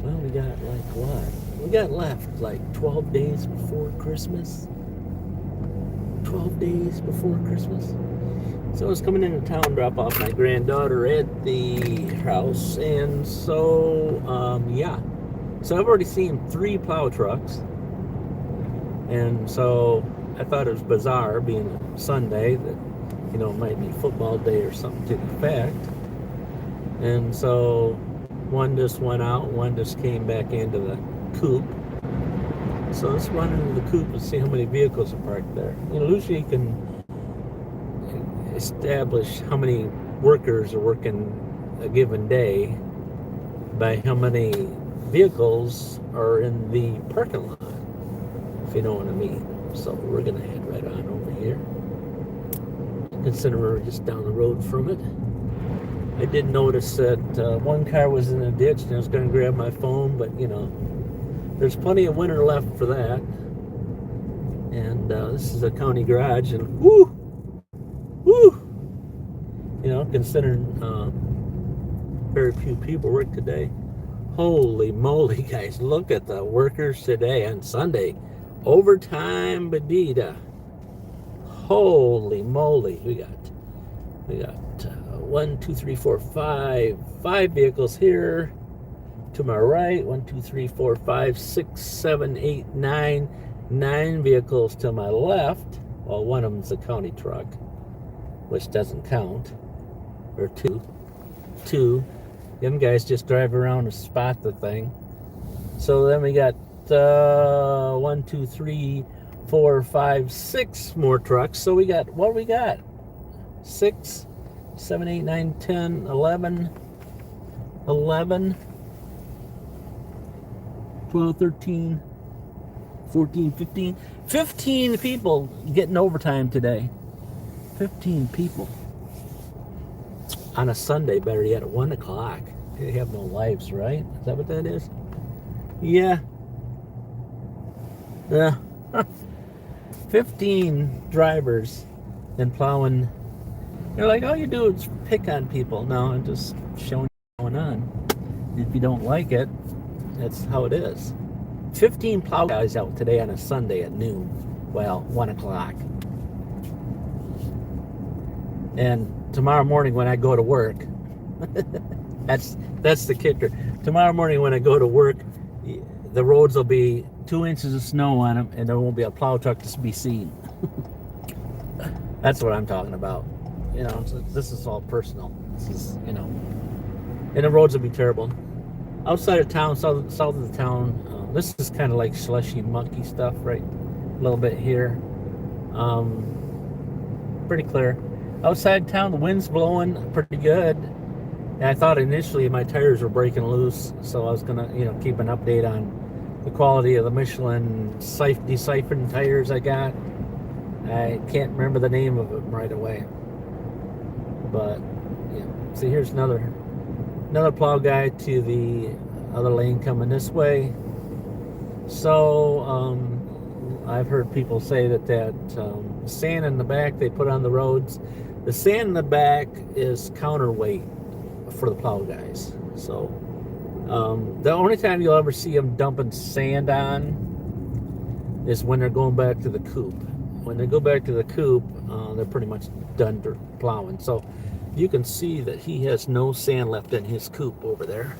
Well, we got like what? We got left like 12 days before Christmas. 12 days before Christmas. So I was coming into town to drop off my granddaughter at the house, and so yeah. So I've already seen 3 plow trucks, and so I thought it was bizarre, being a Sunday, that it might be football day or something to the effect. And so one just went out, one just came back into the coop. So let's run into the coop and see how many vehicles are parked there. Usually you can establish how many workers are working a given day by how many vehicles are in the parking lot, if you know what I mean. So we're going to head right on over here. Consider we're just down the road from it. I did notice that one car was in a ditch, and I was going to grab my phone, but there's plenty of winter left for that. And this is a county garage, and whoo, considering very few people work today. Holy moly, guys, look at the workers today on Sunday. Overtime Badita. Holy moly, we got 1, 2, 3, 4, 5 vehicles here to my right. 1, 2, 3, 4, 5, 6, 7, 8, 9 vehicles to my left. Well, one of them's a county truck, which doesn't count. Or two. Them guys just drive around and spot the thing. So then we got 1, 2, 3, 4, 5, 6 more trucks. So we got, what do we got? 6, 7, 8, 9, 10, 11, 12, 13, 14, 15. 15 people getting overtime today. 15 people. On a Sunday, better yet, at 1 o'clock. They have no lives, right? Is that what that is? Yeah. 15 drivers and plowing. They're like, all you do is pick on people. No, I'm just showing you what's going on. If you don't like it, that's how it is. 15 plow guys out today on a Sunday at noon. Well, 1 o'clock. And tomorrow morning when I go to work, that's the kicker. Tomorrow morning when I go to work, the roads will be 2 inches of snow on them, and there won't be a plow truck to be seen. That's what I'm talking about. This is all personal. This is, and the roads will be terrible. Outside of town, south of the town, this is kind of like slushy, mucky stuff, right? A little bit here. Pretty clear. Outside town, the wind's blowing pretty good. And I thought initially my tires were breaking loose, so I was gonna, keep an update on the quality of the Michelin deciphering tires I got. I can't remember the name of them right away. But yeah, see, here's another plow guy to the other lane coming this way. So I've heard people say that sand in the back they put on the roads. The sand in the back is counterweight for the plow guys. So the only time you'll ever see them dumping sand on is when they're going back to the coop. When they go back to the coop, they're pretty much done plowing. So you can see that he has no sand left in his coop over there.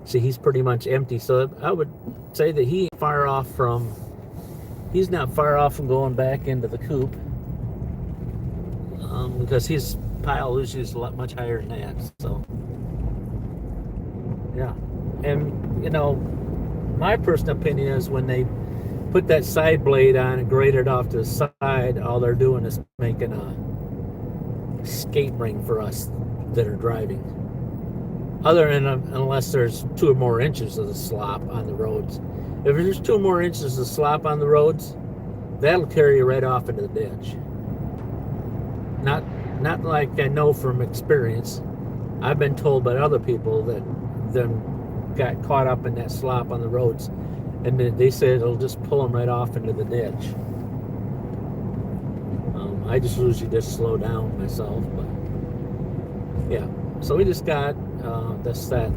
See, he's pretty much empty. So I would say that he's not far off from going back into the coop, because his pile usually is much higher than that. So yeah, and my personal opinion is when they put that side blade on and grade it off to the side, all they're doing is making a skate ring for us that are driving. Unless there's 2 or more inches of the slop on the roads. If there's 2 more inches of slop on the roads, that'll carry you right off into the ditch. Not like I know from experience. I've been told by other people that them got caught up in that slop on the roads, and they said it'll just pull them right off into the ditch. I just usually just slow down myself, but yeah. So we just got that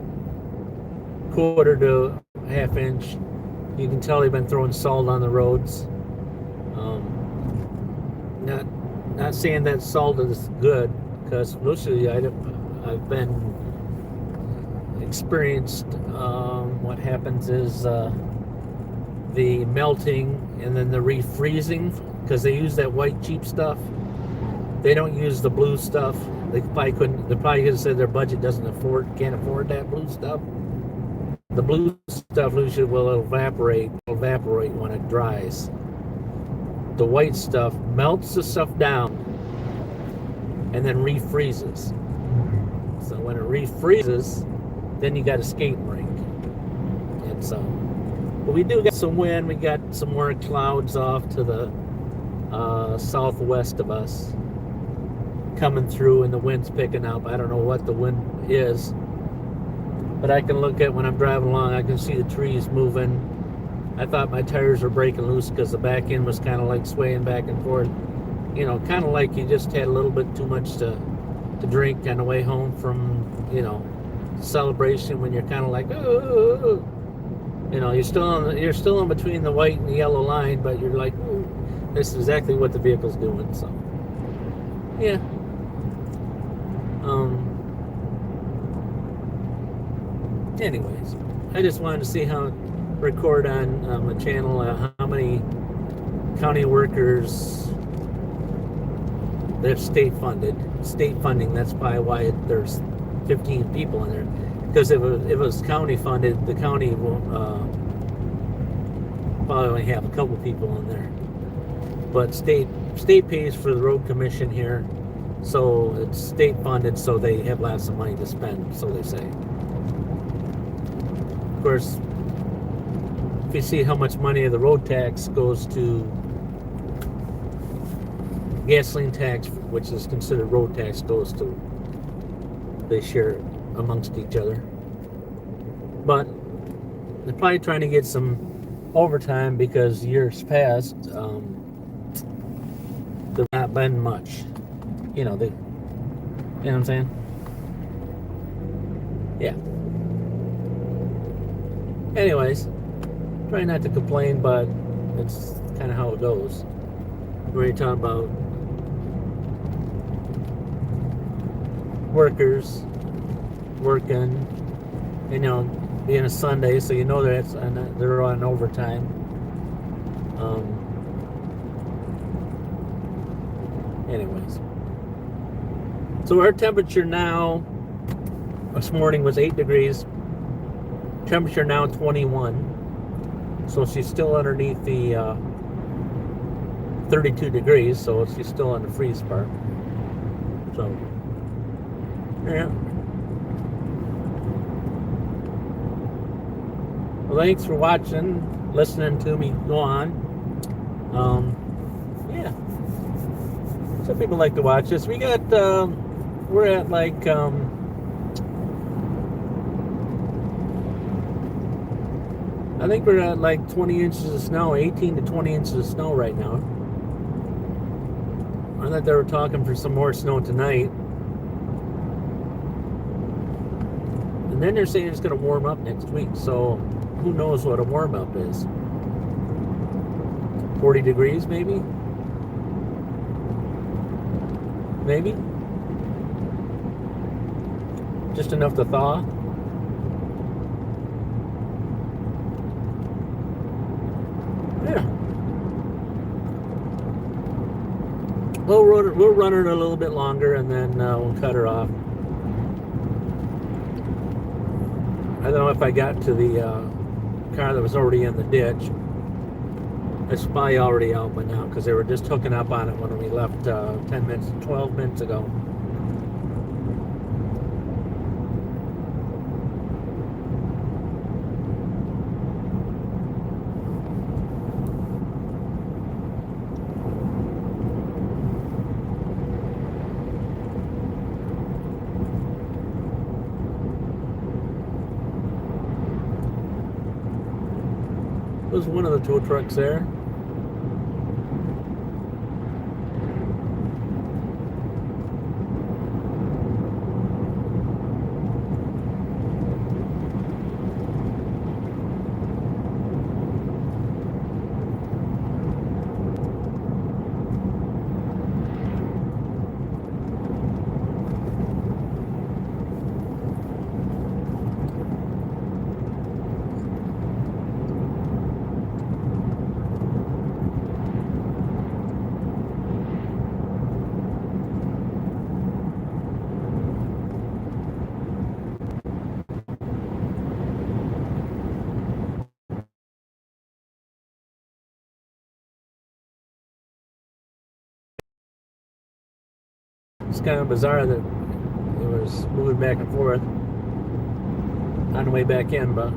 quarter to half inch. You can tell they've been throwing salt on the roads. Not saying that salt is good, because mostly I've been experienced. What happens is the melting and then the refreezing, because they use that white cheap stuff. They don't use the blue stuff. They probably couldn't. They probably could have said their budget can't afford that blue stuff. The blue stuff usually will evaporate when it dries. The white stuff melts the stuff down and then refreezes. So when it refreezes, then you got a skating rink. And so, but we do get some wind. We got some more clouds off to the southwest of us coming through, and the wind's picking up. I don't know what the wind is, but I can look at when I'm driving along, I can see the trees moving. I thought my tires were breaking loose because the back end was kind of like swaying back and forth. You know, kind of like you just had a little bit too much to drink on the way home from, celebration, when you're kind of like, oh, you're still in between the white and the yellow line, but you're like, ooh, this is exactly what the vehicle's doing. So, yeah. Anyways, I just wanted to see record on a channel how many county workers, they're state funding. That's probably why there's 15 people in there, because if it was county funded, the county won't probably only have a couple people in there. But state pays for the road commission here, so it's state funded, so they have lots of money to spend, so they say. Of course, if you see how much money of the road tax goes to gasoline tax, which is considered road tax, goes to, they share amongst each other. But they're probably trying to get some overtime, because years past there's not been much. You know what I'm saying? Yeah. Anyways, try not to complain, but it's kind of how it goes. We're talking about workers working, being a Sunday, so they're on overtime. Anyways, so our temperature now this morning was 8 degrees. Temperature now 21. So she's still underneath the 32 degrees, so she's still on the freeze part. So, yeah. Well, thanks for watching, listening to me go on. Yeah. Some people like to watch this. We got, we're at like, I think we're at like 20 inches of snow, 18 to 20 inches of snow right now. I thought they were talking for some more snow tonight. And then they're saying it's going to warm up next week. So who knows what a warm up is? 40 degrees maybe? Maybe? Just enough to thaw? Yeah. We'll run her a little bit longer, and then we'll cut her off. I don't know if I got to the car that was already in the ditch. It's probably already out by now, because they were just hooking up on it when we left 12 minutes ago. There's one of the tow trucks there. It's kind of bizarre that it was moving back and forth on the way back in, but